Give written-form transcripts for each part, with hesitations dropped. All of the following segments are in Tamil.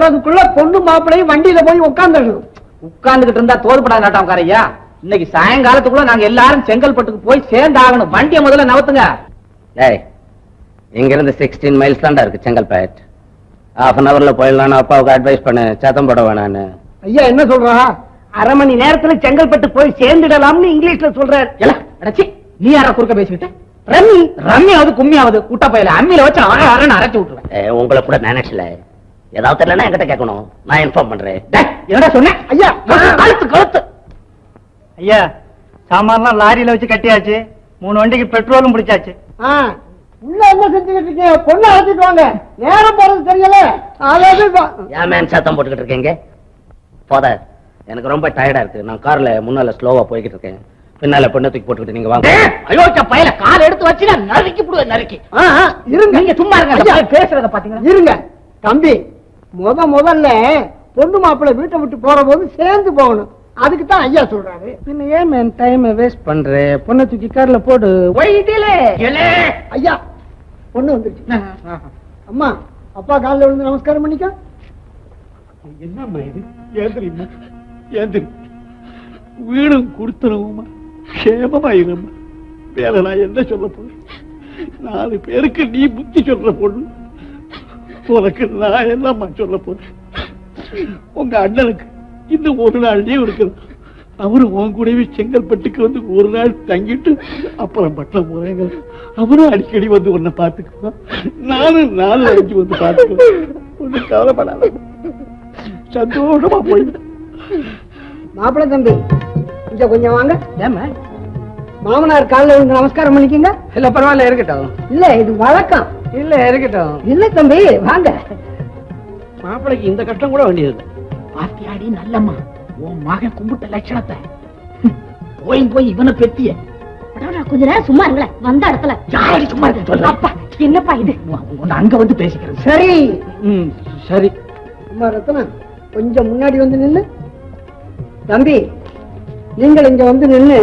வர்றதுக்குள்ள பொண்ணு மாப்பிள்ளையும் வண்டியில போய் உட்காந்துடணும். உட்கார்ந்துகிட்டு இருந்தா தோதுபடா நாட்டாம்காரையா. இன்னைக்கு சாயங்காலத்துக்குள்ள நாங்க எல்லாரும் செங்கல்பட்டுக்கு போய் சேர்ந்து ஆகணும். வண்டியை முதல்ல நவத்துங்க. இங்க இருந்து 16 மைல்ஸ் தான்டா இருக்கு செங்கல்பேட். half an hourல போயிடலாம். அப்பாவுக்கு அட்வைஸ் பண்ணு, சத்தம் போட வேணான்னு. ஐயா என்ன சொல்றா? அரை மணி நேரத்துல செங்கல்பட்டு போய் சேர்ந்துடலாம்னு இங்கிலீஷ்ல சொல்றாரு. அடச்சி, நீ யார குறுக்க பேசிக்கிட்ட? ரம்மி ரம்மியாவது கும்மியாவது குட்ட பையில அம்மியில வச்சு அரைன்னு அரைச்சு விட்டுருவேன். உங்களை கூட மேனேஜ்ல ஏதாவது தெரியலன்னா என்கிட்ட கேட்கணும், நான் இன்ஃபார்ம் பண்றேன். என்னடா சொன்னேன்? ஐயா கழுத்து கழுத்து. ஐயா சாமான்லாம் லாரியில வச்சு கட்டியாச்சு. 3 வண்டிக்கு பெட்ரோலும் பிடிச்சாச்சு. உள்ள என்ன செஞ்சுக்கிட்டு இருக்கீங்க? பொண்ணு அழைச்சிட்டு வாங்க. நேரம் போறது தெரியல. ஏன் மேன் சத்தம் போட்டுக்கிட்டு இருக்கீங்க? ஃபாதர், எனக்கு ரொம்ப டயர்டா இருக்கு. நான் கார்ல முன்னால ஸ்லோவா போய்கிட்டு இருக்கேன். பின்னால பொண்ணை தூக்கி போட்டுக்கிட்டு நீங்க வாங்க. அயோக்கிய பையில கால் எடுத்து வச்சு நான் நறுக்கி போடுவேன். நறுக்கி இருங்க. நீங்க சும்மா இருங்க. ஐயா பேசுறத பாத்தீங்களா? இருங்க தம்பி. முதல்ல பொண்ணு மாப்பிள்ளை வீட்டை விட்டு போற போது சேர்ந்து போகணும். அதுக்கு தான் ஐயா சொல்றாரு. பின்ன ஏன் மேன் டைம் வேஸ்ட் பண்ற? பொண்ணை தூக்கி கார்ல போடு. ஐயா பொண்ணு வந்துருச்சு. அம்மா அப்பா காலில் விழுந்து நமஸ்காரம் பண்ணிக்க. என்னம்மா இது? ஏந்திரிம்மா, ஏந்திரி. வீடும் கொடுத்துருவோம்மா, க்ஷேமமாயிரும்மா. வேற நான் என்ன சொல்ல போறேன்? 4 பேருக்கு நீ புத்தி சொல்ற பொண்ணு, உனக்கு நான் என்னம்மா சொல்ல போறேன்? உங்க அண்ணனுக்கு இன்னும் 1 நாள் லீவ் இருக்குது. அவரு உன் கூடவே செங்கல்பட்டுக்கு வந்து 1 நாள் தங்கிட்டு அப்புறம் பட்டம் போறேங்க. அவரும் அடிக்கடி வந்து உன்னை பார்த்துக்குவான். நானும் 4-5 வந்து பார்த்துக்குவேன். ஒண்ணு கவலைப்படாத, சந்தோஷமா போய். மாப்பிள்ளை தம்பி இங்க கொஞ்சம் வாங்க. ஏமா மாமனார் காலில் விழுந்து நமஸ்காரம் பண்ணிக்கங்க. இல்ல பரவாயில்ல, இருக்கட்டும். இல்ல இது வழக்கம். இல்ல இருக்கட்டும். இல்ல தம்பி வாங்க. மாப்பிளைக்கு இந்த கஷ்டம் கூட வேண்டியது. பாத்தியாடி நல்லம்மா, உன் மகன் கும்பிட்ட லட்சணத்தை. போய் இவனை பெத்திய. கொஞ்ச நேரம் சும்மா இருங்களேன். வந்த இடத்துல யாரடி சும்மா இருக்க சொல்ற? அப்பா என்னப்பா இது? அங்க வந்து பேசிக்கிறேன். சரி சரி. அம்மா ரத்னா கொஞ்சம் முன்னாடி வந்து நின்னு. தம்பி நீங்கள் இங்க வந்து நின்னு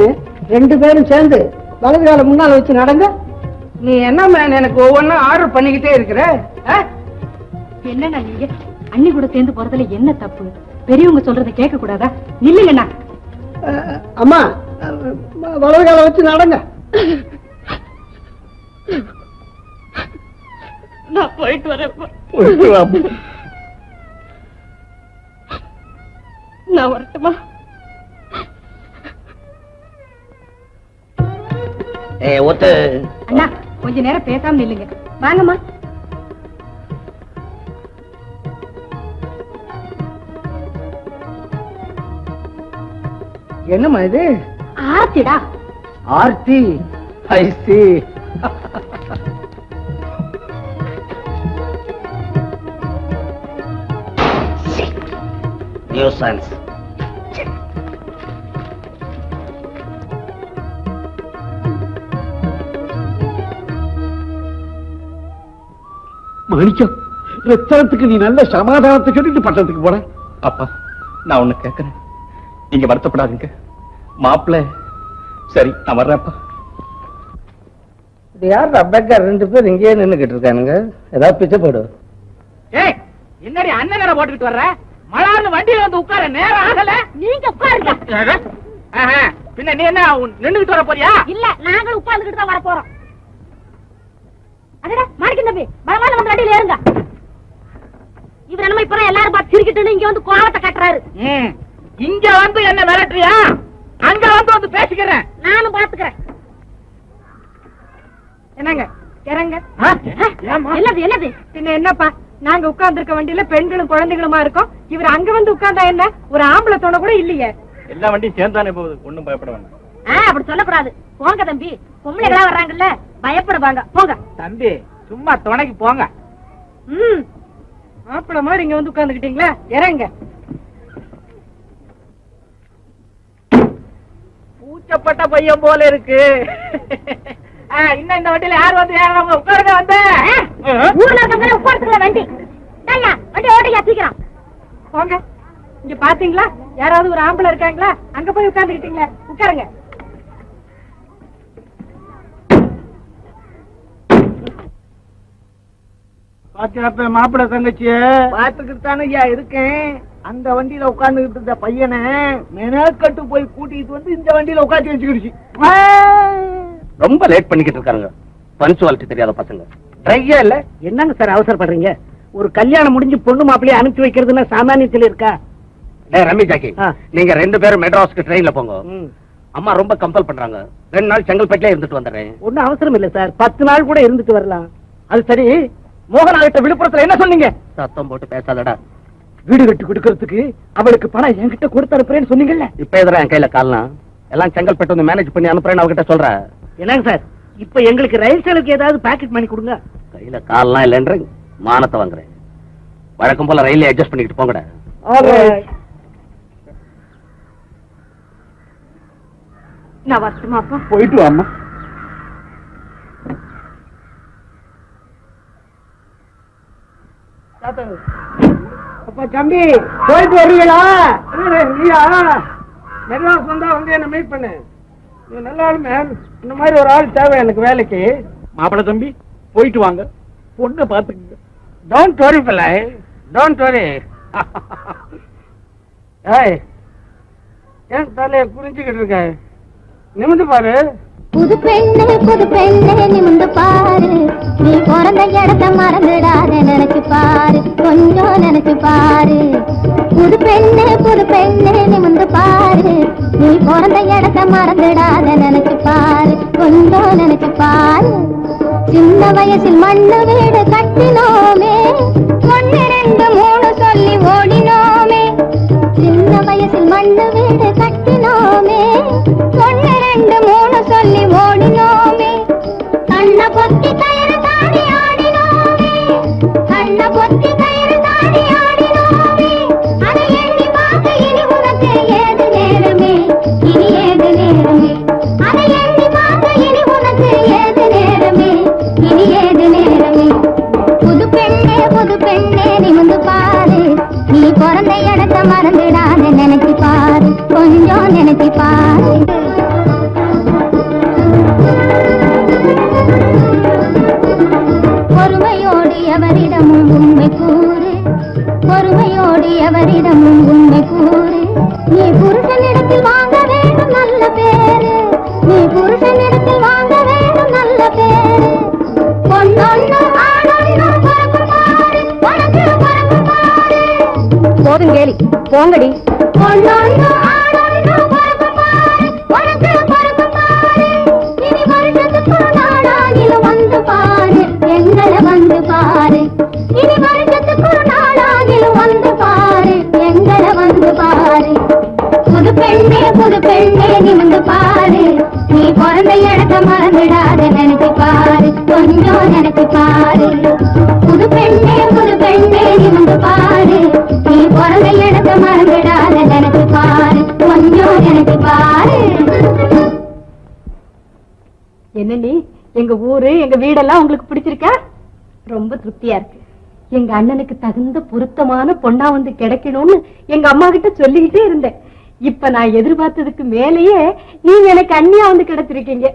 2 பேரும் சேர்ந்து வலது கால முன்னால வச்சு நடங்க. நீ என்ன மேன் எனக்கு ஒவ்வொன்னும் ஆர்டர் பண்ணிக்கிட்டே இருக்கிற? என்னண்ணா நீங்க அண்ணி கூட சேர்ந்து போறதுல என்ன தப்பு? பெரியவங்க சொல்றதை கேட்க கூடாதா? இல்லைங்கண்ணா. அம்மா வலது கால வச்சு நடங்க. நான் போயிட்டு வரேன். நான் வரட்டுமா? அண்ணா கொஞ்ச நேரம் பேசாம நில்லுங்க. வாங்கம்மா. என்னம்மா இது? ஆர்த்திடா. ஆர்த்தி. ஐ சி. நியூசன்ஸ். மாணிக்கம், ரத்தனத்துக்கு நீ நல்ல சமாதானத்தை சொல்லிட்டு பட்டணத்துக்கு போற. அப்பா, நான் ஒண்ணு கேட்கிறேன், நீங்க வருத்தப்படாதீங்க. மாப்பிள்ள சரி, நான் வர்றேன்ப்பா. இது யார் பெக்கர்? 2 பேர் இங்கேயே நின்னுகிட்டு இருக்கானுங்க. ஏதாவது பிச்சை போடு. ஏய், என்னடி அண்ணன் போட்டுக்கிட்டு வர்ற? மழான்னு வண்டியில வந்து உட்கார நேரம் ஆகல. நீங்க உட்காருங்க. பின்ன நீ என்ன நின்னுகிட்டு வர போறியா? இல்ல, நாங்களும் உட்கார்ந்துகிட்டு தான் வர போறோம். அடடா மாணிக்கம் தம்பி, பரவாயில்ல வந்து வண்டியில ஏறுங்க. இவர் என்னமோ இப்ப எல்லாரும் பார்த்து சிரிக்கிட்டு இங்க வந்து கோவத்தை கட்டுறாரு. இங்க வந்து என்ன மிரட்டுறியா? அங்க வந்து பேசிக்கிறேன். நானும் பாத்துக்கிறேன். என்னங்க இறங்க. என்னது என்னது? பின்ன என்னப்பா, நாங்க உட்கார்ந்துருக்க வண்டியில பெண்களும் குழந்தைகளுமா இருக்கோம். இவர் அங்க வந்து உட்கார்ந்தா என்ன? ஒரு ஆம்பளை தோண கூட இல்லையே. எல்லா வண்டியும் சேர்ந்தானே போகுது, ஒண்ணும் பயப்பட வேண்டாம். அப்படி சொல்லக்கூடாது. போங்க தம்பி, பொம்பளைகளா வர்றாங்கல்ல, பயப்படுவாங்க. போங்க தம்பி, சும்மா துணைக்கு போங்க. மாப்பிள மாதிரி இங்க வந்து உட்கார்ந்துக்கிட்டீங்களா? இறங்க. பூச்சப்பட்ட பையன் போல இருக்கு. இன்னும் இந்த வண்டியில யார் வந்து ஏறாங்க? உட்காருங்க. வந்து ஊர்ல இருக்கவங்க உட்கார்ந்துக்கல வண்டி. வண்டி ஓட்டியா சீக்கிரம் போங்க. இங்க பாத்தீங்களா, யாராவது ஒரு ஆம்பளை இருக்காங்களா? அங்க போய் உட்கார்ந்துக்கிட்டீங்களா? உட்காருங்க. பாத்தியா மாப்பிள்ள தங்கச்சிய பாத்துக்கிட்டு தானே இருக்கேன். அந்த வண்டியில உட்கார்ந்துகிட்டு இருந்த பையனை மெனக்கட்டு போய் கூட்டிட்டு வந்து இந்த வண்டியில உட்காந்து வச்சுக்கிடுச்சு. ரொம்ப லேட் பண்ணிக்கிட்டு இருக்காங்க. பஞ்சுவாலிட்டி தெரியாத பசங்க. ட்ரையா இல்ல. என்னங்க சார் அவசரப்படுறீங்க? ஒரு கல்யாணம் முடிஞ்சு பொண்ணு மாப்பிள்ளைய அனுப்பிச்சு வைக்கிறதுன்னா சாமானியத்தில் இருக்கா? ரமி ஜாக்கி, நீங்க 2 பேரும் மெட்ராஸ்க்கு ட்ரெயின்ல போங்க. அம்மா ரொம்ப கம்பல் பண்றாங்க. 2 நாள் செங்கல்பட்டுல இருந்துட்டு வந்துடுறேன். ஒன்னும் அவசரம் இல்ல சார், 10 நாள் கூட இருந்துட்டு வரலாம். அது சரி, மோகனாகிட்ட விழுப்புரத்துல என்ன சொன்னீங்க? சத்தம் போட்டு பேசாதடா. வீடு கட்டி கொடுக்கறதுக்கு அவளுக்கு பணம் என்கிட்ட கொடுத்து அனுப்புறேன்னு சொன்னீங்கல்ல. இப்ப எதிரா என் கையில கால்னா எல்லாம் செங்கல்பட்டு வந்து மேனேஜ் பண்ணி அனுப்புறேன்னு அவகிட்ட சொல்ற. என்னங்க சார், இப்ப எங்களுக்கு ரயில் செலவுக்கு ஏதாவது பாக்கெட் பண்ணி கொடுங்க. கையில கால்லாம் இல்லைன்ற மானத்தை வாங்குறேன். வழக்கம் போல ரயில அட்ஜஸ்ட் பண்ணிக்கிட்டு போங்கடா. நான் வரட்டுமாப்பா? போயிட்டு வாமா. அப்பா தம்பி, போயிட்டு வருவீங்களா? நீயா மெட்ராஸ் வந்தா வந்து என்ன மீட் பண்ணு. நீ நல்ல ஆள் மேம். இந்த மாதிரி ஒரு ஆள் தேவை எனக்கு வேலைக்கு. மாப்பிள்ள தம்பி போயிட்டு வாங்க. பொண்ணை பாத்துக்கங்க. டோன்ட் வரி பிள்ளை, டோன்ட் வரி. ஏய், ஏன் தலையை புரிஞ்சுக்கிட்டு இருக்க? நிமிந்து பாரு. புது பெண்ணே நிமிந்து பாரு. நீ பிறந்த இடத்த மறந்துடாத, நினைச்சு பாரு, கொஞ்சம் நினைச்சு பாரு. புது பெண்ணே நிமிந்து பாரு. நீ பிறந்த இடத்த மறந்துடாத, நினைச்சு பாரு, கொஞ்சம் நினைச்சு பாரு. சின்ன வயசில் மண்ணு வீடு கட்டினோமே, 1 2 3 சொல்லி ஓடினோமே. சின்ன வயசில் மண்ணு வீடு கட்டினோமே, 1 2 3 சொல்லி ஓடினோமே. கண்ண பொத்தி கயிறு தாடி ஆடினோமே, கண்ண பொத்தி கயிறு தாடி ஆடினோமே. அதை எண்ணி பார்க்க இனி உனக்கு ஏது நேரமே, இனி ஏது நேரமே. அதை எண்ணி பார்க்க இனி உனக்கு ஏது நேரமே, இனி ஏது நேரமே. புது பெண்ணே நிமிந்து பாரு. நீ பிறந்த இடத்த மறந்துடாத, நினைச்சு பாரு, கொஞ்சம் நினைச்சு பாரு. பொறுமையோடு எவரிடமும் உண்மை கூறு, பொறுமையோடு எவரிடமும் உண்மை கூறு. நீ புருஷனிடத்தில் வாங்க வேண்டும் நல்ல பேரு, நீ புருஷனிடத்தில் வாங்க வேண்டும் நல்ல பேரு. பொன்னொன்னு ஆணொன்னு பிறக்கும் பாரு, உனக்கு பிறக்கும் பாரு. போதும் கேலி, போங்கடி. பொன்னொன்னு ஆணொன்னு பிறக்கும் பாரு, உனக்கு பிறக்கும் பாரு. இனி வருஷத்துக்கு நாளாகிலும் வந்து பாரு, எங்களை வந்து பாரு. இனி வருஷத்துக்கு நாளாகிலும் வந்து பாரு, எங்களை வந்து பாரு. புது பெண்ணே நிமிந்து பாரு. நீ பிறந்த இடத்த மறந்துடாத, நினைச்சு பாரு, கொஞ்சம் நினைச்சு பாரு. புது பெண்ணே நிமிந்து பாரு. நீ பிறந்த இடத்த மறந்துடாத, நினைச்சு பாரு, கொஞ்சம் நினைச்சு பாரு. என்னடி, எங்க ஊரு எங்க வீடெல்லாம் உங்களுக்கு பிடிச்சிருக்கா? ரொம்ப திருப்தியா இருக்கு. எங்க அண்ணனுக்கு தகுந்த பொருத்தமான பொண்ணா வந்து கிடைக்கணும்னு எங்க அம்மா கிட்ட சொல்லிக்கிட்டே இருந்தேன். இப்ப நான் எதிர்பார்த்ததுக்கு மேலேயே நீங்க எனக்கு அண்ணியா வந்து கிடைச்சிருக்கீங்க.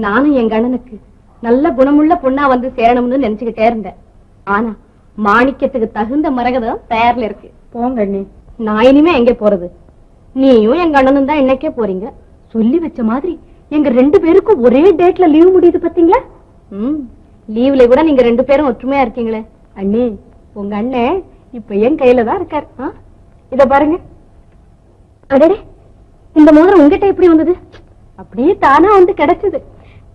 நானும் எங்க அண்ணனுக்கு நல்ல குணமுள்ள பொண்ணா வந்து சேரணும்னு நினைச்சுக்கிட்டே இருந்தேன். ஆனா மாணிக்கத்துக்கு தகுந்த மரகதம் தயார்ல இருக்கு. போங்க அண்ணி, நான் இனிமே எங்க போறது? நீயும் எங்க அண்ணனும் தான் இன்னைக்கே போறீங்க. சொல்லி வச்ச மாதிரி எங்க 2 பேருக்கும் ஒரே டேட்ல லீவ் முடியுது பாத்தீங்களா? லீவ்ல கூட நீங்க 2 பேரும் ஒற்றுமையா இருக்கீங்களே. அண்ணி, உங்க அண்ணன் இப்ப என் கையில தான் இருக்காரு. இத பாருங்க. அடடே, இந்த மோதிரம் உங்ககிட்ட எப்படி வந்தது? அப்படியே தானா வந்து கிடைச்சது.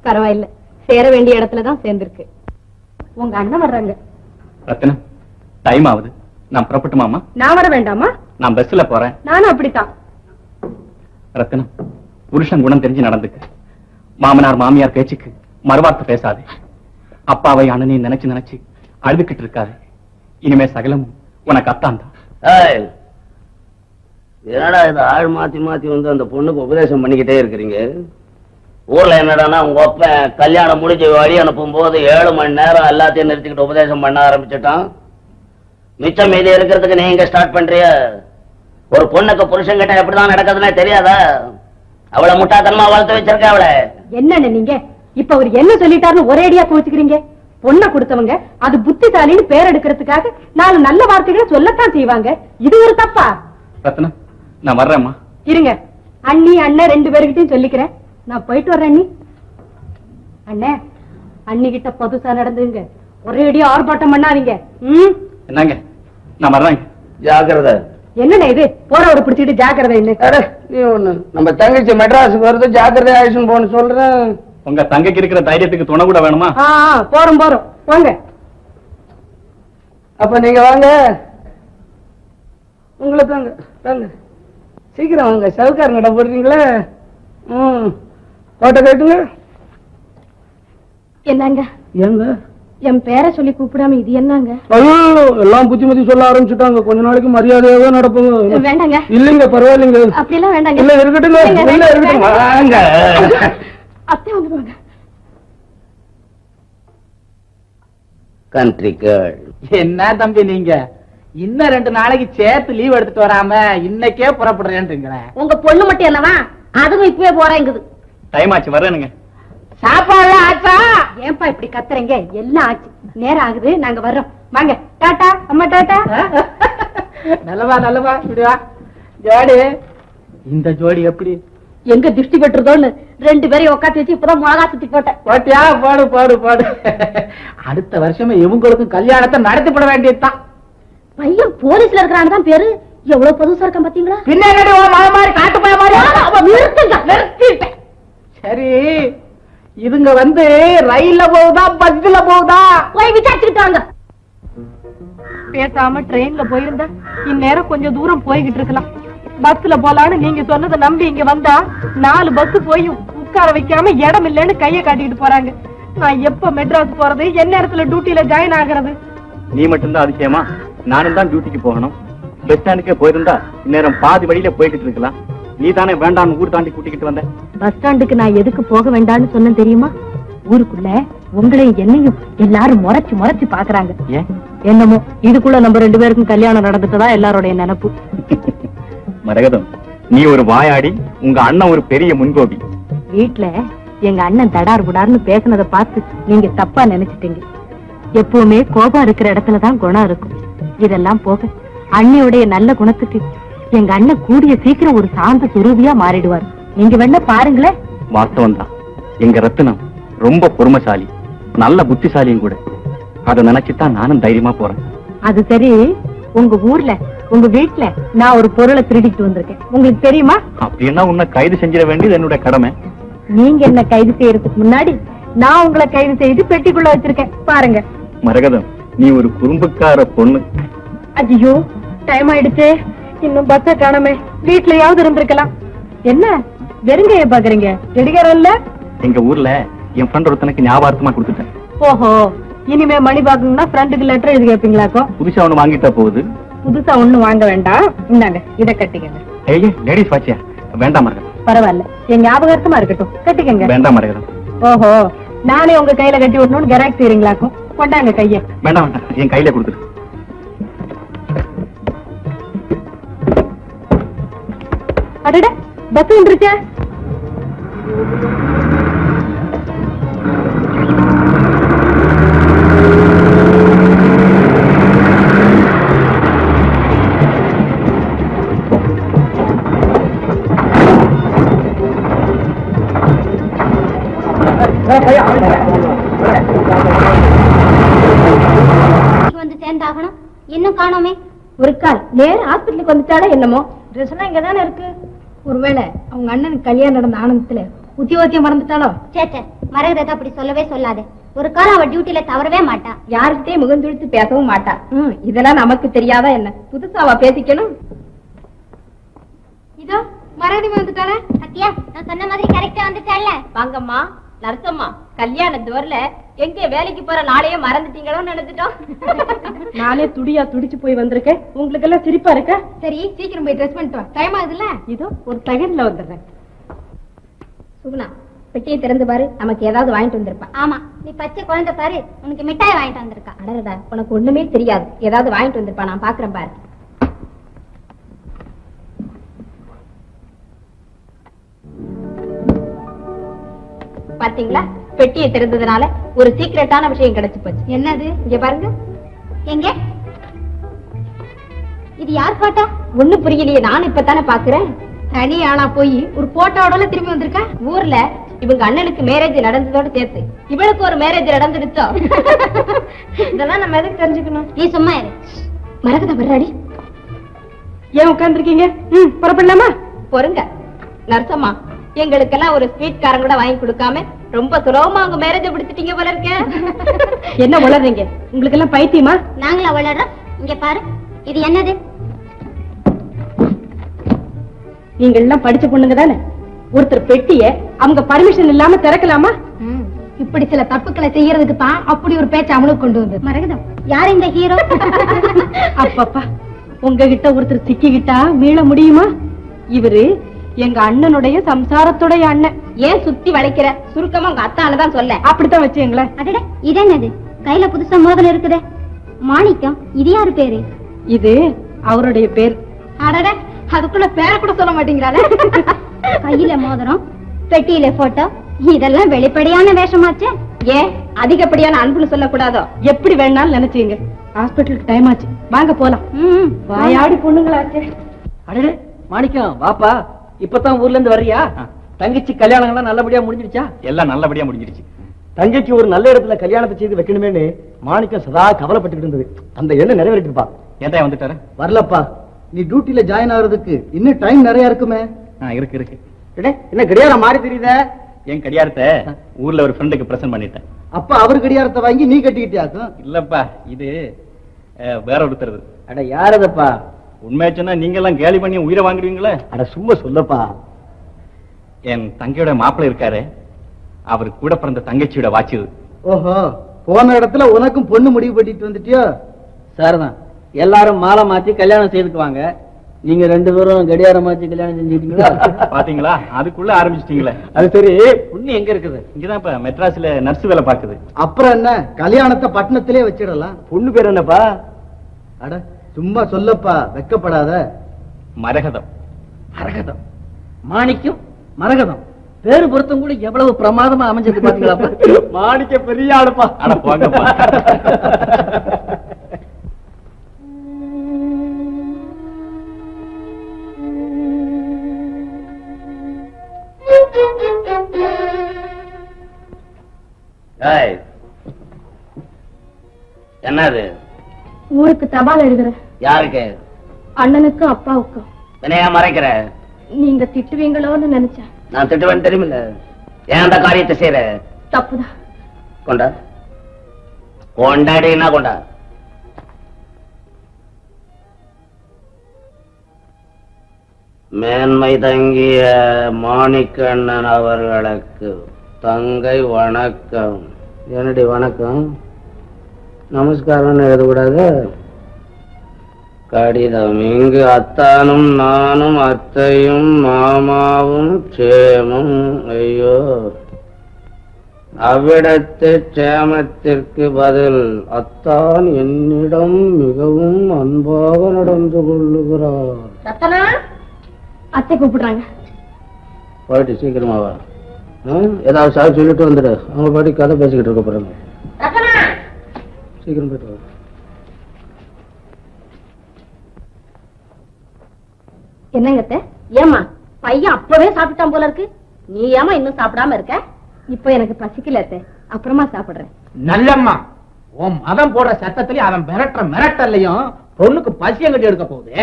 பரவாயில்ல, சேர வேண்டிய இடத்துலதான் சேர்ந்திருக்கு. உங்க அண்ணன் வர்றாங்க. ரத்னம், டைம் ஆகுது. நான் புறப்பட்டுமாமா? நான் வர வேண்டாமா? நான் பஸ்ல போறேன். நானும் அப்படித்தான். ரத்னம், புருஷன் குணம் தெரிஞ்சு நடந்துக்கு. மாமனார் மாமியார் பேச்சுக்கு மறுவார்த்தை பேசாதே. அப்பாவை அண்ணனையும் நினைச்சு அழுதுகிட்டு இருக்காது. இனிமே சகலமும் உனக்கு அத்தான் தான். என்னடா இது ஆள் மாத்தி வந்து அந்த பொண்ணுக்கு உபதேசம் பண்ணிக்கிட்டே இருக்கிறீங்க? ஊர்ல என்னடானா உங்க ஒப்ப கல்யாணம் முடிஞ்சு வழி அனுப்பும் போது 7 மணி நேரம் எல்லாத்தையும் நிறுத்திக்கிட்டு உபதேசம் பண்ண ஆரம்பிச்சுட்டான். மிச்சம் மீதி இருக்கிறதுக்கு நீங்க ஸ்டார்ட் பண்றிய? ஒரு பொண்ணுக்கு புருஷன் கிட்ட எப்படிதான் நடக்குதுன்னே தெரியாதா? அவளை முட்டாத்தனமா வளர்த்து வச்சிருக்க அவளை. என்ன நீங்க இப்ப அவர் என்ன சொல்லிட்டாருன்னு ஒரே அடியா கோச்சுக்கிறீங்க? பொண்ணை கொடுத்தவங்க அது புத்திசாலின்னு பேர் எடுக்கிறதுக்காக 4 நல்ல வார்த்தைகளை சொல்லத்தான் செய்வாங்க. இது ஒரு தப்பா? ரத்னா, நான் வர்றேம்மா. இருங்க, அண்ணி அண்ணன் 2 பேருக்கிட்டையும் சொல்லிக்கிறேன். நான் போயிட்டு வர்றேன். அண்ணே, அண்ணி கிட்ட பதுசா நடந்துங்க. ஒரே அடியா ஆர்ப்பாட்டம் பண்ணாதீங்க. என்னங்க, நான் வர்றேங்க. ஜாக்கிரதை. என்னண்ணே இது, போறவரை பிடிச்சிட்டு ஜாக்கிரதை இல்லை. நீ ஒண்ணு, நம்ம தங்கச்சி மெட்ராஸுக்கு வருது, ஜாக்கிரதை ஆயிடுச்சுன்னு போன்னு சொல்றேன். உங்க தங்கைக்கு இருக்கிற தைரியத்துக்கு துணை கூட வேணுமா? போறோம் வாங்க. அப்ப நீங்க வாங்க, உங்களை தாங்க வாங்க, சீக்கிரம் வாங்க. சவுக்காரங்கிட்ட போடுறீங்களே. கோட்டை கேட்டுங்க. என்னங்க எங்க என் பேரை சொல்லி கூப்பிடாம இது என்னங்க? ஐயோ, எல்லாம் புத்திமதி சொல்ல ஆரம்பிச்சுட்டாங்க. கொஞ்ச நாளைக்கு மரியாதையாவே நடப்புங்க. வேண்டாங்க. இல்லைங்க, பரவாயில்லைங்க. அப்படியெல்லாம் வேண்டாங்க. இல்ல இருக்கட்டும், இல்ல இருக்கட்டும். வாங்க. அத்தை வந்துருவாங்க. Country girl. என்ன தம்பி நீங்க இன்னும் 2 நாளைக்கு சேர்த்து லீவ் எடுத்துட்டு வராம இன்னைக்கே புறப்படுறேன்றீங்களே. உங்க பொண்ணு மட்டும் என்னவா, அதுவும் இப்பவே போறேங்குது. டைம் ஆச்சு, வர்றேனுங்க. சாப்பாடு ஆச்சா? ஏன்பா இப்படி கத்துறீங்க? எல்லாம் ஆச்சு, நேரம் ஆகுது, நாங்க வர்றோம். வாங்க, டாடா. அம்மா டாடா. நல்லவா இப்படிவா. ஜோடி, இந்த ஜோடி எப்படி எங்க திருஷ்டி பெற்றுதோன்னு 2 பேரையும் உட்காந்து வச்சு இப்பதான் மிளகா சுத்தி போட்டேன். போட்டியா? பாடு. அடுத்த வருஷமே இவங்களுக்கும் கல்யாணத்தை நடத்திப்பட வேண்டியதுதான். பையன் போலீஸ்ல இருக்கிறான்னு தான் பேரு. எவ்வளவு புதுசா இருக்கான் பாத்தீங்களா? பின்னாடி மாதிரி காட்டு போய மாதிரி நிறுத்திட்டேன். சரி, இதுங்க ரயில்ல போகுதா பஸ்ல போகுதா? போய் விசாரிச்சுக்கிட்டு வாங்க. பேசாம ட்ரெயின்ல போயிருந்தா இந்நேரம் கொஞ்சம் தூரம் போய்கிட்டு இருக்கலாம். பஸ்ல போலான்னு நீங்க சொன்னதை நம்பி இங்க வந்தா 4 பஸ் போய் உட்கார வைக்காம இடம் இல்லைன்னு கைய காட்டிட்டு போறாங்க. நான் எப்ப மெட்ராஸ் போறது, என்ன நேரத்துல டியூட்டில ஜாயின் ஆகுறது? நீ மட்டும்தான் அதிசயமா? நானும் தான் டியூட்டிக்கு போகணும். பஸ் ஸ்டாண்டுக்கே போயிருந்தா இந்நேரம் பாதி வழியில போய்கிட்டு இருக்கலாம். நீ தானே வேண்டான்னு ஊர் தாண்டி கூட்டிக்கிட்டு வந்த. பஸ் ஸ்டாண்டுக்கு நான் எதுக்கு போக வேண்டாம்னு சொன்னேன் தெரியுமா? ஊருக்குள்ள உங்களையும் என்னையும் எல்லாரும் முறைச்சு பாக்குறாங்க. என்னமோ இதுக்குள்ள நம்ம 2 பேருக்கும் கல்யாணம் நடந்துட்டதா எல்லாரோடைய நினைப்பு. மரகதம், நீ ஒரு வாயாடி, உங்க அண்ணன் ஒரு பெரிய முன்கோபி. வீட்டுல எங்க அண்ணன் தடார் புடார்னு பேசுனதை பார்த்து நீங்க தப்பா நினைச்சிட்டீங்க. எப்பவுமே கோபம் இருக்கிற இடத்துலதான் குணம் இருக்கும். இதெல்லாம் போக அண்ணியுடைய நல்ல குணத்துக்கு எங்க அண்ணன் கூடிய சீக்கிரம் ஒரு சாந்த சுரூபியா மாறிடுவார். நீங்க வேணா பாருங்களேன். வாஸ்தவம் தான். எங்க ரத்தினம் ரொம்ப பொறுமைசாலி, நல்ல புத்திசாலியும் கூட. அதை நினைச்சுதான் நானும் தைரியமா போறேன். அது சரி, உங்க ஊர்ல உங்க வீட்டுல நான் ஒரு பொருளை திருடிட்டு வந்திருக்கேன். உங்களுக்கு தெரியுமா? அப்படின்னா உன்னை கைது செஞ்சிட வேண்டியது என்னுடைய கடமை. நீங்க என்ன கைது செய்யறதுக்கு முன்னாடி நான் உங்களை கைது செய்து பெட்டிக்குள்ள வச்சிருக்கேன், பாருங்க. மரகதம், நீ ஒரு குறும்புக்கார பொண்ணு. ஐயோ, டைம் ஆயிடுச்சு. இன்னும் பஸ்ஸ காணமே. வீட்லயாவது இருந்திருக்கலாம். என்ன வெறுங்கைய பாக்குறீங்க? கெடிகாரல்ல? எங்க ஊர்ல என் ஃப்ரெண்ட் ஒருத்தனுக்கு ஞாபகமா கொடுத்துட்டேன். ஓஹோ, இனிமே மணி பாக்கணும்னா ஃப்ரெண்டுக்கு லெட்டர் எழுதி கேப்பீங்களாக்கோ? புதுசா ஒண்ணு வாங்கிட்டா போகுது. புதுசா ஒண்ணு வாங்க வேண்டாம், இந்தாங்க இத கட்டிக்கங்க. ஏய், லேடிஸ் வாட்சியா? வேண்டாம் மரகதம். பரவாயில்ல, என் ஞாபகார்த்தமா இருக்கட்டும், கட்டிக்கங்க. வேண்டாம் மரகதம். ஓஹோ, நானே உங்க கையில கட்டி விடணும்னு கராக் செய்றீங்களாக்கும். கொண்டாங்க கைய. வேண்டாம், என் கையில கொடுத்துரு. அடட, பஸ் வந்துருச்சா? வந்து சேர்ந்தாகணும். இன்னும் காணோமே. ஒரு கால் நேர ஹாஸ்பிட்டலுக்கு வந்துட்டாலே என்னமோ. ட்ரெஸ் எல்லாம் இங்கதானே இருக்கு. ஒருவேளை அவங்க அண்ணனுக்கு கல்யாணம் நடந்த ஆனந்தத்துல உத்தியோகத்தையும் மறந்துட்டாலோ? சேச்சே, மரகதத்தை அப்படி சொல்லவே சொல்லாதே. ஒரு காலம் அவ டியூட்டில தவறவே மாட்டா. யாருக்கிட்டே முகந்துழித்து பேசவும் மாட்டா. இதெல்லாம் நமக்கு தெரியாதா என்ன? புதுசாவா பேசிக்கணும். இதோ மரகதி வந்துட்டானே. சத்யா, நான் சொன்ன மாதிரி கரெக்டா வந்துட்டால. வாங்கம்மா. நரசம்மா, கல்யாண தோர்ல எங்க வேலைக்கு போற நாளையே மறந்துட்டீங்களோன்னு நினைச்சிட்டோம். நானே துடியா துடிச்சு போய் வந்திருக்கேன். உங்களுக்கு எல்லாம் சிரிப்பா இருக்கா? சரி, சீக்கிரம் போய் ட்ரெஸ் பண்ணிட்டு வா. டைம் ஆகுதுல்ல? இதோ ஒரு செகண்ட்ல வந்துடுறேன். சுகுணா, பெட்டியை திறந்து பாரு, நமக்கு ஏதாவது வாங்கிட்டு வந்திருப்பா. ஆமா, நீ பச்சை குழந்தை பாரு, உனக்கு மிட்டாய் வாங்கிட்டு வந்திருக்கா. அடடா, உனக்கு ஒண்ணுமே தெரியாது. ஏதாவது வாங்கிட்டு வந்திருப்பா, நான் பாக்குறேன் பாரு. பாத்தீங்களா, பெட்டியை திறந்ததுனால ஒரு சீக்ரெட்டான விஷயம் கிடைச்சு போச்சு. என்னது? இங்க பாருங்க. எங்க? இது யார் போட்டோ? ஒண்ணு புரியலையே, நானும் இப்பதானே பாக்குறேன். தனி ஆளா போய் ஒரு போட்டோட திரும்பி வந்திருக்கா. ஊர்ல இவங்க அண்ணனுக்கு மேரேஜ் நடந்ததோட சேர்த்து இவளுக்கு ஒரு மேரேஜ் நடந்துடுச்சோ. இதெல்லாம் நம்ம எதுக்கு தெரிஞ்சுக்கணும்? நீ சும்மா இரு. மரகத வர்றாடி. ஏன் உட்கார்ந்துருக்கீங்க? புறப்படலாமா? பொறுங்க நர்சம்மா, எங்களுக்கெல்லாம் ஒரு ஸ்வீட் காரம் கூட வாங்கி கொடுக்காம ரொம்ப சுலபமா உங்க மேரேஜ் பிடிச்சிட்டீங்க போல இருக்க. என்ன வளர்றீங்க? உங்களுக்கு எல்லாம் பைத்தியமா? நாங்களா வளர்றோம். இங்க பாரு, இது என்னது? நீங்க எல்லாம் படிச்ச பொண்ணுங்க தானே. ஒருத்தர் பெட்டிய அவங்க பர்மிஷன் இல்லாம திறக்கலாமா? இப்படி சில தப்புக்களை செய்யறதுக்கு தான் அப்படி ஒரு பேச்ச அமலுக்கு கொண்டு வந்தது. மரகதம், யார் இந்த ஹீரோ? அப்பப்பா, உங்ககிட்ட ஒருத்தர் சிக்கிக்கிட்டா மீள முடியுமா? இவரு எங்க அண்ணனுடைய சம்சாரத்துடைய அண்ணன். ஏன் சுத்தி வளைக்கிற? சுருக்கமா உங்க அத்தானதான் சொல்ல. அப்படித்தான் வச்சுங்களேன். அடடே, இது என்னது? கையில புதுசா மோதிரம் இருக்குதே. மாணிக்கம், இது யாரு பேரு? இது அவருடைய பேர். அடடே, அதுக்குள்ள பேரை கூட சொல்ல மாட்டேங்கிறாளே. கையில மோதிரம், பெட்டியில போட்டோ, இதெல்லாம் வெளிப்படையான வேஷமாச்சே. ஏன் அதிகப்படியான அன்புன்னு சொல்லக்கூடாதோ? எப்படி வேணாலும் நினைச்சீங்க. ஹாஸ்பிட்டலுக்கு டைம் ஆச்சு, வாங்க போலாம். வாயாடி பொண்ணுங்களாச்சு. அடடே மாணிக்கம், வாப்பா. இப்பதான் ஊர்ல இருந்து வர்றியா? தங்கச்சி கல்யாணம் எல்லாம் நல்லபடியா முடிஞ்சிருச்சா? எல்லாம் நல்லபடியா முடிஞ்சிருச்சு. தங்கைக்கு ஒரு நல்ல இடத்துல கல்யாணத்தை செய்து வைக்கணுமேனு மாணிக்கம் சதா கவலைப்பட்டுக்கிட்டு இருந்தது. அந்த எண்ணம் நிறைவேறிட்டுப்பா. ஏன்டா வந்துட்டாரு? வரலப்பா, நீ டியூட்டில ஜாயின் ஆகுறதுக்கு இன்னும் டைம் நிறைய இருக்குமே. இருக்கு இருக்கு. என்ன கடியாரம் மாறி தெரியுத? என் கடியாரத்தை ஊர்ல ஒரு ஃப்ரெண்டுக்கு பிரசன்ட் பண்ணிட்டேன். அப்ப அவர் கடியாரத்தை வாங்கி நீ கட்டிக்கிட்டியாக்கும்? இல்லப்பா, இது வேற ஒருத்தர். அட யாரதப்பா? உண்மையா சொன்னா நீங்க எல்லாம் கேலி பண்ணி உயிரை வாங்குறீங்களே. அட சும்மா சொல்லப்பா. என் தங்கையோட மாப்பிள்ளை இருக்காரு, அவர் கூட பிறந்த தங்கச்சியோட வாட்ச் இது. ஓஹோ, போன இடத்துல உனக்கும் பொண்ணு முடிவு பண்ணிட்டு வந்துட்டியோ? சரிதான், எல்லாரும் மாலை மாத்தி கல்யாணம் செய்துக்குவாங்க. நீங்க ரெண்டு பேரும் கடியாரம் மாத்தி கல்யாணம் செஞ்சுட்டீங்களா? பாத்தீங்களா, அதுக்குள்ள ஆரம்பிச்சிட்டீங்களே. அது சரி, பொண்ணு எங்க இருக்குது? இங்கதான் இப்ப மெட்ராஸ்ல நர்ஸ் வேலை பாக்குது. அப்புறம் என்ன, கல்யாணத்தை பட்டணத்திலே வச்சிடலாம். பொண்ணு பேர் என்னப்பா? அட சும்மா சொல்லப்பா, வெக்கப்படாத. மரகதம். மரகதம், மாணிக்கம், மரகதம் பேரு பொருத்தம் கூட எவ்வளவு பிரமாதமா அமைஞ்சது பாத்தீங்களா? மாணிக்க பெரிய ஆளுப்பா. அட போங்கப்பா. என்னது? ஊருக்கு தபால் எழுதுறேன். யாருக்கு? அண்ணனுக்கும் அப்பாவுக்கும். என்னையா மறைக்கிற? நீங்க திட்டுவீங்களோன்னு நினைச்சேன். நான் திட்டுவேன் தெரியுமில்ல. ஏன் அந்த காரியத்தை செய்யற? தப்புதான். கொண்டா கொண்டாடினா கொண்டா. மேன்மை தங்கிய மாணிக்கண்ணன் அவர்களுக்கு தங்கை வணக்கம். என்னடி வணக்கம்? நமஸ்காரம் எழுதக்கூடாது. கடிதம். இங்கு அத்தானும் நானும் அத்தையும் மாமாவும் சேமம். ஐயோ, அவ்விடத்து சேமத்திற்கு பதில் அத்தான் என்னிடம் மிகவும் அன்பாக நடந்து கொள்ளுகிறார். அத்தை கூப்பிடுறாங்க. போயிட்டு சீக்கிரமா வா. ஏதாவது சார் சொல்லிட்டு வந்துடு. அவங்க பாட்டி கதை பேசிக்கிட்டு இருக்க போறாங்க. சீக்கிரம் போயிட்டு வா. என்னங்க அத்தை? ஏமா பையன் அப்பவே சாப்பிட்டான் போல இருக்கு. நீ ஏமா இன்னும் சாப்பிடாம இருக்க? இப்ப எனக்கு பசிக்கல அத்தை, அப்புறமா சாப்பிடுறேன். நல்லம்மா, உன் மதம் போடுற சத்தத்திலயும் அவன் மிரட்டல்லையும் பொண்ணுக்கு பசியம் கட்டி எடுக்க போகுது.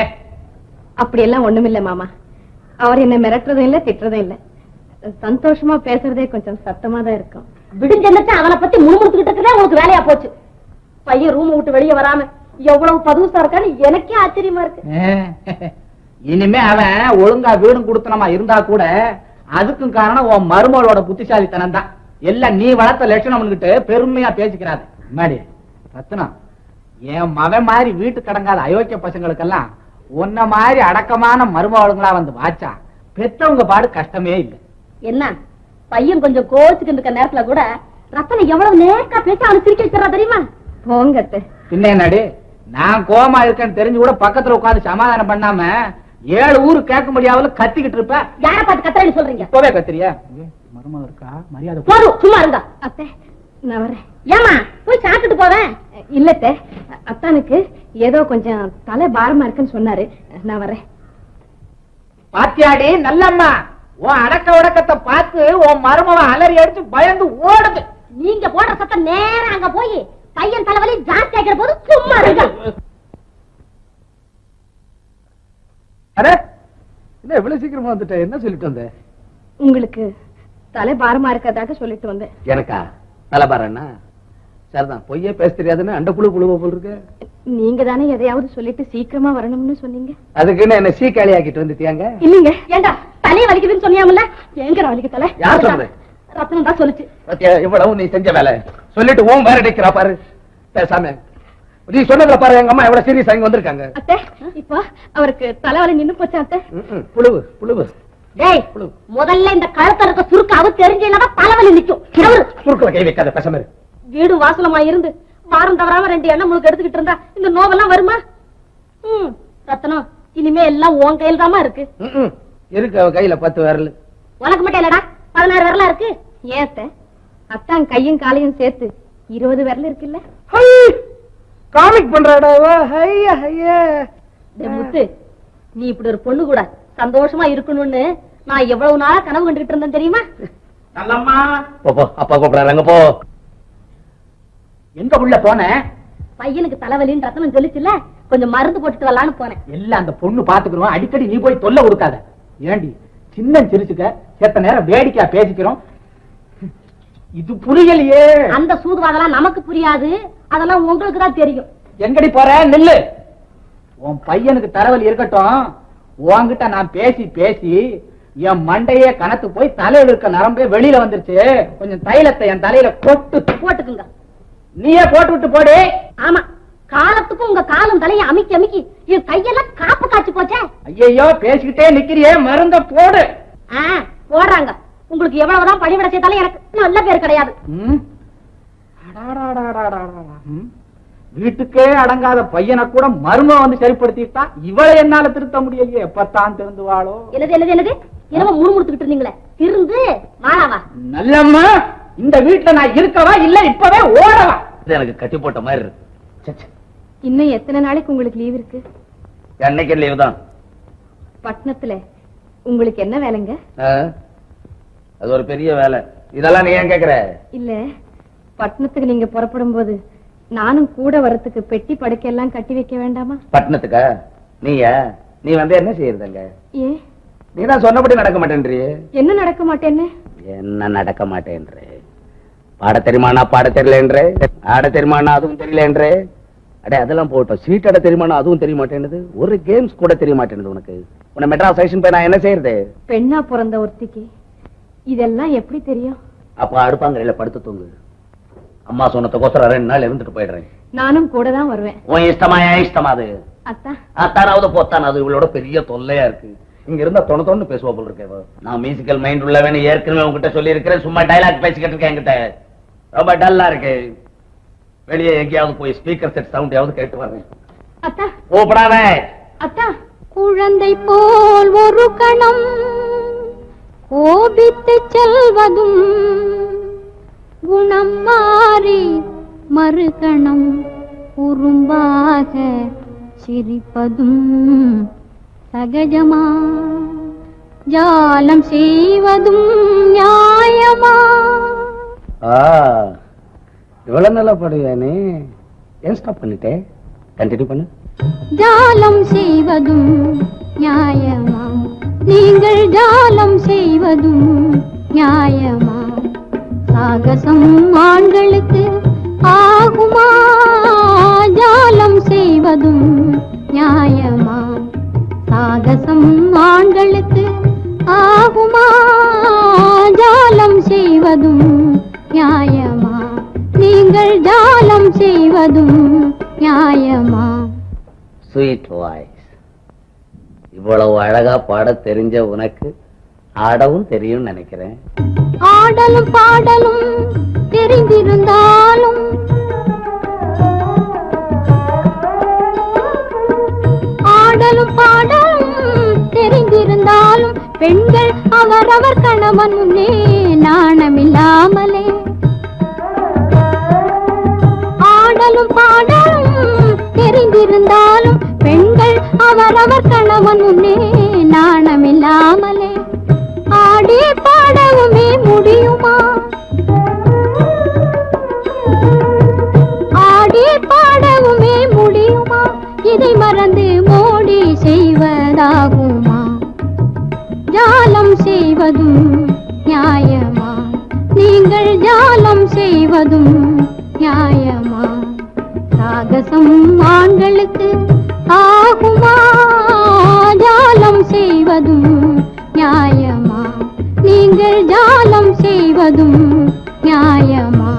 அப்படி எல்லாம் ஒண்ணுமில்ல மாமா. அவர் என்ன மிரட்டுறதும் இல்ல, திட்டுறதும் இல்ல. சந்தோஷமா பேசுறதே கொஞ்சம் சத்தமா தான் இருக்கும். விடுஞ்சென்னத்தை அவனை பத்தி முழுமுறுத்துக்கிட்டு இருக்கதே உங்களுக்கு வேலையா போச்சு. பையன் ரூம் விட்டு வெளியே வராம எவ்வளவு பதுசா இருக்கான்னு எனக்கே ஆச்சரியமா இருக்கு. இனிமே அவன் ஒழுங்கா வீடும் கொடுத்தனமா இருந்தா கூட அதுக்கும் காரணம் உன் மருமகளோட புத்திசாலித்தனம் தான். எல்லாம் நீ வளர்த்த லட்சணம்னுகிட்டு பெருமையா பேசிக்கிறாரு. மாடி ரத்னம், என் மகன் மாதிரி வீட்டு கடங்காத அயோக்கிய பசங்களுக்கெல்லாம் உன்ன மாதிரி அடக்கமான மருமகளுங்களா வந்து வாச்சா பெத்தவங்க பாடு கஷ்டமே இல்லை. என்ன பையன் கொஞ்சம் கோச்சுக்கிட்டு இருக்க நேரத்துல கூட ரத்தனை எவ்வளவு நேக்கா பேசி அவனை சிரிக்க வச்சிடறா தெரியுமா? போங்க பின்ன என்னடி, நான் கோமா இருக்கேன்னு தெரிஞ்சு கூட பக்கத்துல உட்காந்து சமாதானம் பண்ணாம 7 ஊரு கேட்க முடியாத கத்திக்கிட்டு இருப்ப. யார பார்த்து கத்துறேன்னு சொல்றீங்க? இப்பவே கத்திரியா? மருமக இருக்கா, மரியாதை போதும், சும்மா இருங்க. அத்தை, நான் வரேன். ஏமா போய் சாப்பிட்டுட்டு போவேன். இல்லத்த, அத்தானுக்கு ஏதோ கொஞ்சம் தலை பாரமா இருக்குன்னு சொன்னாரு, நான் வரேன். பாத்தியாடி நல்லம்மா, உன் அடக்க உடக்கத்தை பார்த்து உன் மருமவன் அலறி அடிச்சு பயந்து ஓடுது. நீங்க போடுற சத்தம் நேரம் அங்க போய் பையன் தலைவலி ஜாஸ்தி ஆகிற போது சும்மா இருங்க. அடே, என்ன இவ்வளவு சீக்கிரமா வந்துட்ட? என்ன சொல்லிட்டு வந்த? உங்களுக்கு தலை பாரமா இருக்கிறதாக சொல்லிட்டு வந்தேன். எனக்கா தலைபாரண்ணா? சரிதான், பொய்யே பேச தெரியாதுன்னு அண்ட புழு புழுவ போல் இருக்கு. நீங்க தானே எதையாவது சொல்லிட்டு சீக்கிரமா வரணும்னு சொன்னீங்க. அதுக்குன்னு என்ன சீக்காளி ஆக்கிட்டு வந்துட்டியாங்க? இல்லீங்க, ஏண்டா தலையை வலிக்குதுன்னு சொன்னியாமல்ல? எங்க வலிக்கு தலை? யார் சொன்னது? ரத்னம் தான் சொல்லுச்சு. பாத்தியா, இவ்வளவு நீ செஞ்ச வேலை சொல்லிட்டு ஓம் வேற அடிக்கிறா பாரு. பேசாம நீ சொன்னதுல பாரு, எங்க அம்மா எவ்வளவு சீரியஸ் ஆகி வந்திருக்காங்க. அத்தை, இப்போ அவருக்கு தலைவலி நின்னு போச்சு அத்தை. புழுவு புழுவு. டேய், முதல்ல இந்த கழுத்துல இருக்க சுருக்காவு தெரிஞ்சேன்னா தலைவலி நிக்கும். சுருக்குல கை வைக்காத, பேசாம இரு. வீடு வாசலமா இருந்து வாரம் தவறாம 2 எண்ணெய் முழுக்க எடுத்துக்கிட்டு இருந்தா இந்த நோவெல்லாம் வருமா? ரத்னம், இனிமே எல்லாம் உன் கையில் தாமா இருக்கு. இருக்கு அவ கையில 10 விரல். உனக்கு மட்டும் இல்லடா, 16 விரலா இருக்கு. ஏத்த அத்தான் கையும் காலையும் சேர்த்து 20 விரல் இருக்குல்ல. காமிக் பண்றாடா. முத்து, நீ இப்படி ஒரு பொண்ணு கூட சந்தோஷமா இருக்கணும்னு நான் எவ்வளவு நாளா கனவு கண்டுகிட்டு இருந்தேன் தெரியுமா? நல்லம்மா, போ, அப்பா கூப்பிடாங்க போ. எங்க உள்ள போன? பையனுக்கு தலைவலின்னு ரத்தனம் சொல்லிச்சுல, கொஞ்சம் மருந்து போட்டுட்டு வரலான்னு போனேன். எல்லாம் அந்த பொண்ணு பாத்துக்கிறோம், அடிக்கடி நீ போய் தொல்லை கொடுக்காத. ஏண்டி சின்ன சிரிச்சுக்க, செத்த நேரம் வேடிக்கையா பேசிக்கிறோம், இது புரியலையே. அந்த சூதுவாதெல்லாம் நமக்கு புரியாது, அதெல்லாம் உங்களுக்கு தான் தெரியும். எங்கடி போற? நில்லு. உன் பையனுக்கு தலைவலி இருக்கட்டும், உன்கிட்ட நான் பேசி பேசி என் மண்டையே கனத்து போய் தலையில இருக்க நரம்பே வெளியில வந்துருச்சு. கொஞ்சம் தைலத்தை என் தலையில போட்டுக்குங்க. நீயே போட்டு விட்டு போடு. ஆமா, காலத்துக்கும் உங்க காலும் தலையை அமுக்கி அமுக்கி என் கையெல்லாம் காப்பு காய்ச்சி போச்சே. ஐயோ, பேசிக்கிட்டே நிக்கிறியே, மருந்த போடு. போடுறாங்க. உங்களுக்கு எவ்வளவுதான் பணிவிட செய்தாலும் எனக்கு நல்ல பேர் கிடையாது. வீட்டுக்கே அடங்காத பையனை கூட மரும வந்து சரிப்படுத்திட்டா இவளை என்னால திருத்த முடியலையே. எப்பத்தான் திருந்துவாளோ? என்னது என்னது என்னது என்னவோ முணுமுணுத்துக்கிட்டு இருந்தீங்களே, திருந்து வாழாவா? நல்லம்மா, இந்த வீட்டுல நான் இருக்கவா இல்ல இப்பவே ஓடவா? எனக்கு கட்டி போட்ட மாதிரி இருக்கு. இன்னும் எத்தனை நாளைக்கு உங்களுக்கு லீவ் இருக்கு? என்னைக்கு லீவு தான். பட்டணத்துல உங்களுக்கு என்ன வேலைங்க? அது ஒரு பெரிய வேலை. இதெல்லாம் நீ ஏன் கேக்குற? இல்ல, பட்டணத்துக்கு நீங்க புறப்படும் போது நானும் கூட வரத்துக்கு பெட்டி படுக்கையெல்லாம் கட்டி வைக்க வேண்டாமா? பட்டணத்துக்கா? நீ வந்து என்ன செய்யறதுங்க? ஏ, நீ தான் சொன்னபடி நடக்க மாட்டேன்றீ. என்ன நடக்க மாட்டேன்னு? என்ன நடக்க மாட்டேன்றே? பாட தெரியுமானா பாட தெரியலன்றே, ஆட தெரியுமானா அதுவும் தெரியலன்றே. அடே, அதெல்லாம் போட்டோம். சீட் ஆட தெரியுமானா அதுவும் தெரிய மாட்டேன்னுது. ஒரு கேம்ஸ் கூட தெரிய மாட்டேன்னுது உனக்கு. உன்னை மெட்ராஸ் ஸ்டேஷன் போய் நான் என்ன செய்யறது? பெண்ணா பிறந்த ஒருத்திக்கு இதெல்லாம் எப்படி தெரியும்? அப்ப அடுப்பாங்கரையில படுத்து தூங்கு. அம்மா சொன்னதுக்கோசரம் 2 நாள் இருந்துட்டு போயிடுறேன். நானும் கூட தான் வருவேன். உன் இஷ்டமா என் இஷ்டமா? அது அத்தா, அத்தானாவது போத்தானாவது இவளோட பெரிய தொல்லையா இருக்கு. இங்க இருந்தா தொண்ணு பேசுவா போல இருக்கேன். நான் மியூசிக்கல் மைண்ட் உள்ளவன்னு ஏற்கனவே உங்ககிட்ட சொல்லி இருக்கிறேன். சும்மா டைலாக் பேசிக்கிட்டு இருக்கேன். என்கிட்ட ரொம்ப டல்லா இருக்கு. வெளியே எங்கேயாவது போய் ஸ்பீக்கர் செட் சவுண்ட் கேட்டு வரேன். அத்தா கூப்பிடாத. அத்தா, குழந்தை போல் ஒரு கணம் கோபித்து செல்வதும் குணம் மாறி மறுகணம் குறும்பாக சிரிப்பதும் சகஜமா, ஜாலம் செய்வதும் நியாயமா? இவ்வளவு நல்லா பாடுவியா நீ? ஏன் ஸ்டாப் பண்ணிட்டே? கண்டினியூ பண்ணு. ஜாலம் செய்வதும் நியாயமா, நீங்கள் ஜாலம் செய்வதும் நியாயமா? சாகசம் ஆண்களுக்கு ஆகுமா? ஜாலம் செய்வதும் நியாயமா? சாகசம் ஆண்களுக்கு ஆகுமா? ஜாலம் செய்வதும் நியாயமா? நீங்கள் ஜாலம் செய்வதும் நியாயமா? Sweet voice. இவ்வளவு அழகா பாட தெரிஞ்ச உனக்கு ஆடவும் தெரியும் நினைக்கிறேன். ஆடலும் பாடலும் தெரிந்திருந்தாலும் ஆடலும் பாடலும் தெரிந்திருந்தாலும் பெண்கள் அவரவர் கணவன் முன்னே நாணமில்லாமலே ஆடலும் பாடலும் தெரிந்திருந்தாலும் பெண்கள் அவரவர் கணவன் முன்னே நாணமில்லாமலே ஆடி பாடவுமே முடியுமா? ஆடி பாடவுமே முடியுமா? இதை மறந்து மோடி செய்வதாகுமா? ஜாலம் செய்வதும் நியாயமா? நீங்கள் ஜாலம் செய்வதும் நியாயமா? சாகசம் ஆண்களுக்கு ஆகுமா? ஜாலம் செய்வதும் நியாயமா? நீங்கள் ஜாலம் செய்வதும் நியாயமா?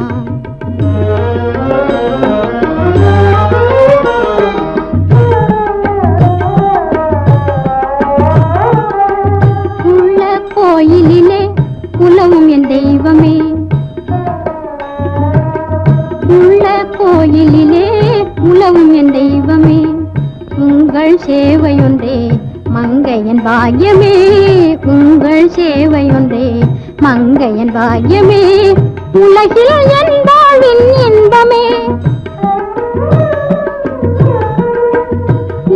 உள்ள கோயிலிலே உலவும் என் தெய்வமே, உள்ள கோயிலிலே உலவும் என் தெய்வமே, உங்கள் சேவையொன்றே மங்கையன் பாக்கியமே, உங்கள் சேவையொன்றே மங்கையன் பாக்கியமே, உலகில் என் வாழ்வின் இன்பமே,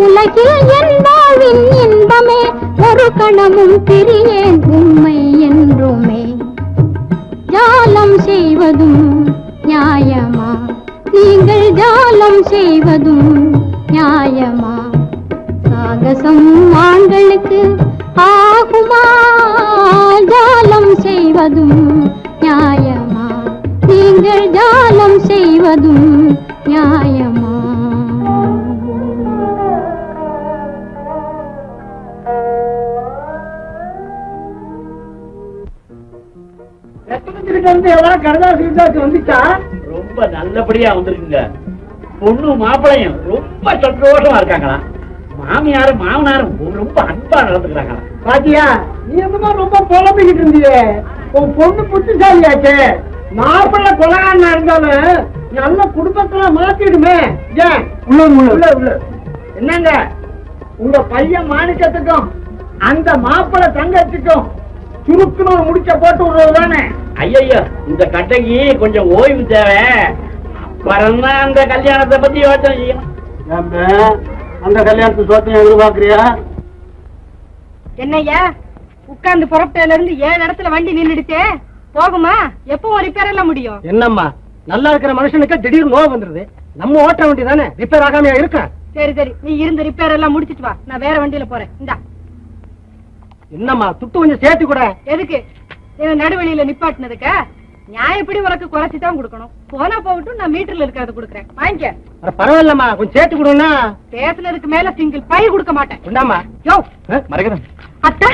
உலகில் என் வாழ்வின் இன்பமே, ஒரு கணமும் பிரியேன் உம்மை என்றுமே. ஜாலம் செய்வதும் நியாயமா? நீங்கள் ஜாலம் செய்வதும் நியாயமா? சாகசம் ஆண்களுக்கு ஆகுமா? ஜாலம் செய்வதும் நியாயமா? நீங்கள் ஜாலம் செய்வதும் நியாயமா? எவ்வளவு கடதாசி வந்துச்சா? ரொம்ப நல்லபடியா வந்திருக்குங்க. பொண்ணு மாப்பிளையும் ரொம்ப சந்தோஷமா இருக்காங்களா? மாமியாரும் மாமனாரும் ரொம்ப அன்பா நடந்துக்கிறாங்களா? பாத்தியா, நீ என்னமோ ரொம்ப புலம்பிக்கிட்டு இருந்தியே. உன் பொண்ணு புத்திசாலியாச்சே. மாப்பிள்ளை கொலகாரனா இருந்தாலும் நல்ல குடும்பத்துல மாத்திடுமே. ஏன் உள்ள என்னங்க, உங்க பையன் மாணிக்கத்துக்கும் அந்த மாப்பிள்ளை தங்கத்துக்கும் சுருக்குன்னு முடிச்ச போட்டு விடுறது தானே? ஐயோ, இந்த கட்டைக்கு கொஞ்சம் ஓய்வு தேவை. அப்புறம் தான் அந்த கல்யாணத்தை பத்தி யோசனை செய்யணும். அந்த கல்யாணத்தை சோத்தையும் எதிர்பார்க்கறியா? என்னய்யா உட்கார்ந்து புறப்பட்டதுல இருந்து 7 இடத்துல வண்டி நின்னுடுச்சே, போகுமா? எப்பவும் ரிப்பேர் எல்லாம் முடியும்? என்னம்மா, நல்லா இருக்கிற மனுஷனுக்கு திடீர்னு நோய் வந்துருது. நம்ம ஓட்ட வண்டி தானே, ரிப்பேர் ஆகாமையா இருக்க? சரி சரி, நீ இருந்து ரிப்பேர் எல்லாம் முடிச்சிட்டு வா, நான் வேற வண்டியில போறேன். இந்தா. என்னம்மா, துட்டு கொஞ்சம் சேர்த்து கூட. எதுக்கு? நடுவழியில நிப்பாட்டினதுக்கா? நியாயப்படி உனக்கு குறைச்சிதான் கொடுக்கணும். போனா போகட்டும், நான் மீட்டர்ல இருக்கிறத கொடுக்குறேன், வாங்கிக்க. பரவாயில்லம்மா, கொஞ்சம் சேர்த்து கொடுன்னா. பேசுனதுக்கு மேல சிங்கிள் பை கொடுக்க மாட்டேன். என்னம்மா? யோ மரகதம், அத்தா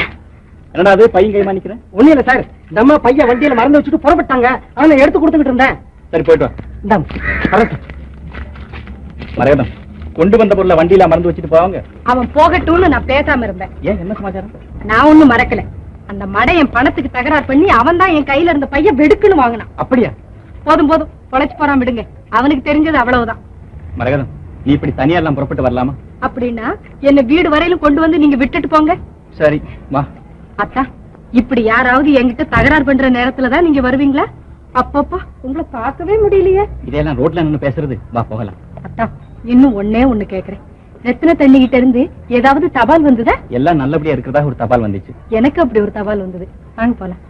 என்னடா அது பையன் கைமா நிக்கிறேன்? ஒண்ணு இல்ல சார், இந்த அம்மா பையன் வண்டியில மறந்து வச்சுட்டு புறப்பட்டாங்க. அவனை எடுத்து கொடுத்துக்கிட்டு இருந்தேன். சரி போயிட்டு வா. இந்தாம். மரகதம், கொண்டு வந்த பொருளை வண்டியில மறந்து வச்சுட்டு போவாங்க. அவன் போகட்டும்னு நான் பேசாம இருந்தேன். ஏன், என்ன சமாச்சாரம்? நான் ஒண்ணும் மறக்கல. அந்த மடை என் பணத்துக்கு தகராறு பண்ணி அவன் தான் என் கையில இருந்த பையன் வெடுக்குன்னு வாங்கினான். அப்படியா? போதும் போதும், பொழைச்சு போறான், விடுங்க. அவனுக்கு தெரிஞ்சது அவ்வளவுதான். மரகதம், நீ இப்படி தனியா எல்லாம் புறப்பட்டு வரலாமா? அப்படின்னா என்ன வீடு வரையிலும் கொண்டு வந்து நீங்க விட்டுட்டு போங்க. சரி வா. அத்தா, இப்படி யாராவது என்கிட்ட தகராறு பண்ற நேரத்துலதான் நீங்க வருவீங்களா? அப்பப்பா, உங்களை பார்க்கவே முடியலையே. இதெல்லாம் ரோட்ல நின்னு பேசுறது, வா போகலாம். அத்தா, இன்னும் ஒண்ணே ஒண்ணு கேக்குறேன். ரத்தின தண்ணிகிட்ட இருந்து ஏதாவது தபால் வந்ததா? எல்லாம் நல்லபடியா இருக்கிறதா ஒரு தபால் வந்துச்சு. எனக்கு அப்படி ஒரு தபால் வந்தது. வாங்க போலாம்.